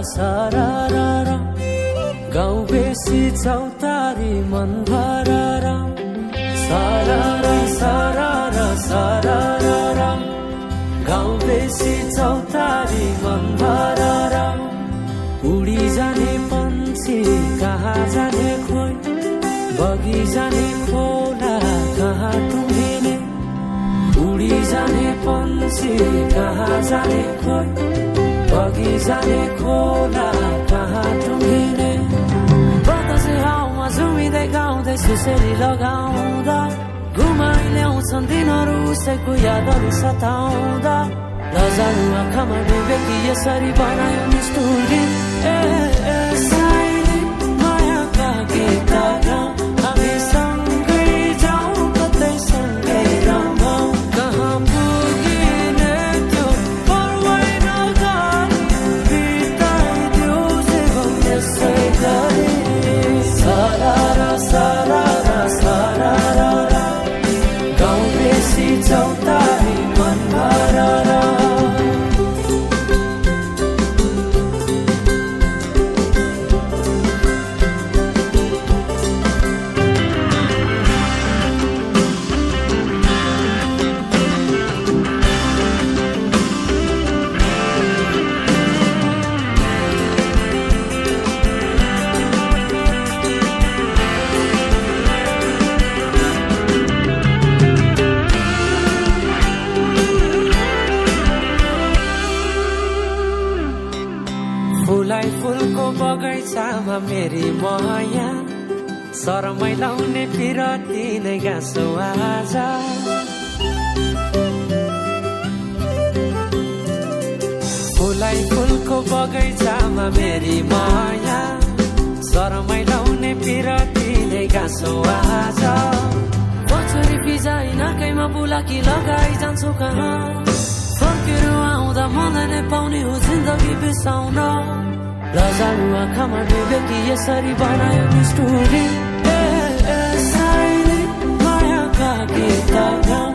सारारा गाउँ बेसी चौतारी मन भरारा सारारा सारारा सारारा गाउँ बेसी चौतारी मन भरारा उडी जाने पन्छी कहाँ जाने खोइ बगी जाने खोला कहाँ टुङ्गिने उडी जाने पन्छी कहाँ जाने खोइ बगी जाने खोला कहाँ टुङ्गिने बतासे हाउमा झुमिँदै गाउँदै सुसेरी लगाउँदा घुमाइ ल्याउँछन् दिनहरू उसैको यादहरू सताउँदा लजालु आँखामा डुबे कि यसरी बनायो निष्ठुरी साइली मायाका गीतहरू हामी सँगै जाउँ कतै सँगै रमाउँ कहाँ पुगिने त्यो पर्वै नगरी बिताइदियो जीवन यसै गरी सारारा सारारा सारारा गाउँ बेसी चौतारी मन भरारा फुलाई फुलको बगैँचामा मेरी माया शरमै लाउने पिरती नै गाँसो आज फुलाई फुलको बगैँचामा मेरी माया शरमै लाउने पिरती नै गाँसो आज पछुरी बिजाइ नाकैमा बुलाकी लगाइ जान्छु कहाँ फर्केर आउँदा मलाई नै पाउने हो जिन्दगी बिसाउन लजालु आँखामा डुबे कि यसरी बनायो निष्ठुरी साइली मायाका गीतहरू